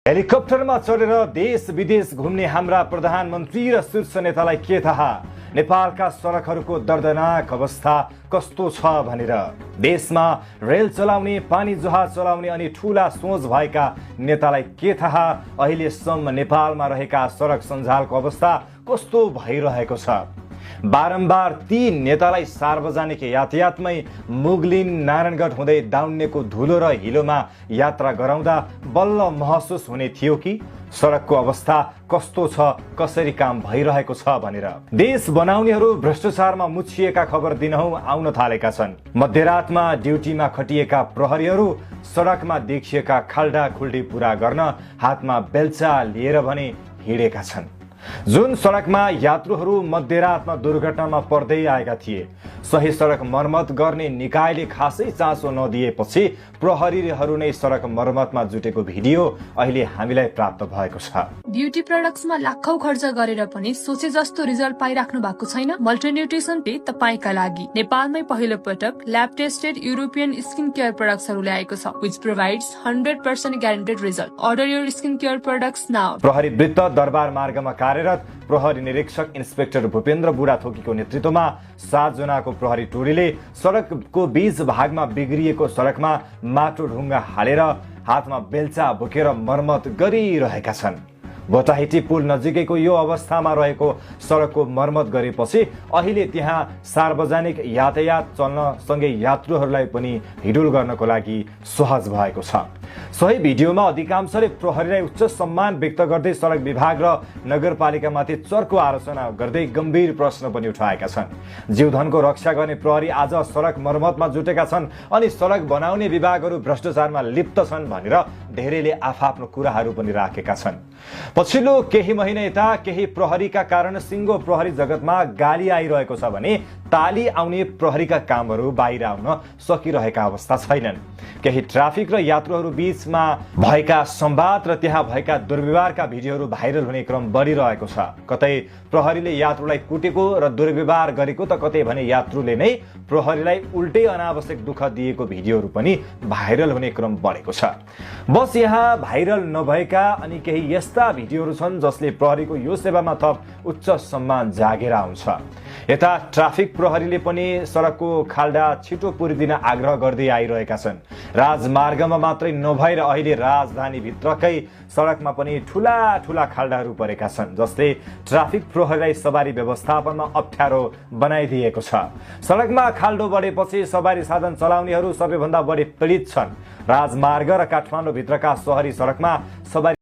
हेलिकप्टरमा चढेर देश विदेश घुम्ने हाम्रा प्रधानमन्त्री र शीर्ष नेतालाई के थाहा नेपालका सडकहरूको दर्दनाक अवस्था कस्तो छ भनेर। देशमा रेल चलाउने, पानी जहाज चलाउने अनि ठूला सोच भएका नेतालाई के थाहा अहिलेसम्म नेपालमा रहेका सडक सञ्जालको अवस्था कस्तो भइरहेको छ। बारम्बार ती नेतालाई सार्वजनिक यातायातमै मुगलिन नारायणगढ हुँदै दाउन्नेको धुलो र हिलोमा यात्रा गराउँदा बल्ल महसुस हुने थियो कि सडकको अवस्था कस्तो छ, कसरी काम भइरहेको छ भनेर। देश बनाउनेहरू भ्रष्टाचारमा मुछिएका खबर दिनहुँ आउन थालेका छन्। मध्यरातमा ड्युटीमा खटिएका प्रहरीहरू सडकमा देखिएका खाल्डा खुल्डी पूरा गर्न हातमा बेल्चा लिएर भने हिँडेका छन्। जुन सडकमा यात्रुहरू मध्यरातमा दुर्घटनामा पर्दै आएका थिए, सही सडक मर्मत गर्ने निकायले खासै चासो नदिएपछि प्रहरीहरू नै सडक मर्मतमा जुटेको भिडियो अहिले हामीलाई प्राप्त भएको छ। ब्युटी प्रोडक्ट्समा लाखौं खर्च गरेर पनि सोचे जस्तो रिजल्ट पाइराख्नु भएको छैन। मल्टिन्युट्रिसन पे तपाईका लागि नेपालमै पहिलो पटक lab tested European skin care प्रोडक्ट्सहरू ल्याएको छ, which provides 100% guaranteed result. Order your skin care products now. प्रहरी वृत्त दरबार मार्गमा कार्यरत प्रहरी निरीक्षक इन्सपेक्टर भूपेन्द्र बुढाथोकीको नेतृत्वमा 7 जनाको प्रहरी टोलीले सडकको बीच भागमा बिग्रिएको सडकमा माटो ढुङ्गा हालेर हातमा बेल्चा बोकेर मर्मत गरिरहेका छन्। बोटाहिटी पुल नजिकैको यो अवस्थामा रहेको सडकको मर्मत गरेपछि अहिले त्यहाँ सार्वजनिक यातायात चल्न सँगै यात्रुहरूलाई पनि हिडुल गर्नको लागि सहज भएको छ। सही भिडियोमा अधिकांशले प्रहरीलाई उच्च सम्मान व्यक्त गर्दै सडक विभाग र नगरपालिकामाथि चर्को आलोचना गर्दै गम्भीर प्रश्न पनि उठाएका छन्। जीवधनको रक्षा गर्ने प्रहरी आज सडक मर्मतमा जुटेका छन् अनि सडक बनाउने विभागहरू भ्रष्टाचारमा लिप्त छन् भनेर धेरैले आफआफ्नो कुराहरू पनि राखेका छन्। पछिल्लो केही महिना यता केही प्रहरीका कारण सिङ्गो प्रहरी जगतमा गाली आइरहेको छ भने ताली आउने प्रहरीका कामहरू बाहिर आउन सकिरहेका अवस्था छैनन्। केही ट्राफिक र यात्रुहरू बीचमा भएका संवाद र त्यहाँ भएका दुर्व्यवहारका भिडियोहरू भाइरल हुने क्रम बढिरहेको छ। कतै प्रहरीले यात्रुलाई कुटेको र दुर्व्यवहार गरेको त कतै भने यात्रुले नै प्रहरीलाई उल्टै अनावश्यक दुःख दिएको भिडियोहरू पनि भाइरल हुने क्रम बढेको छ। बस यहाँ भाइरल नभएका अनि केही यस्ता भिडियोहरू छन् जसले प्रहरीको यो सेवामा थप उच्च सम्मान जागेर आउँछ। यता ट्राफिक प्रहरीले पनि सडकको खाल्डा छिटो पुरिदिन आग्रह गर्दै आइरहेका छन्। राजमार्गमा मात्रै नभएर अहिले राजधानी भित्रकै सडकमा पनि ठूला ठूला खाल्डाहरू परेका छन्, जसले ट्राफिक प्रहरीलाई सवारी व्यवस्थापनमा अप्ठ्यारो बनाइदिएको छ। सडकमा खाल्डो बढेपछि सवारी साधन चलाउनेहरू सबैभन्दा बढी पीडित छन्। राजमार्ग र काठमाडौँ भित्रका सहरी सडकमा सवारी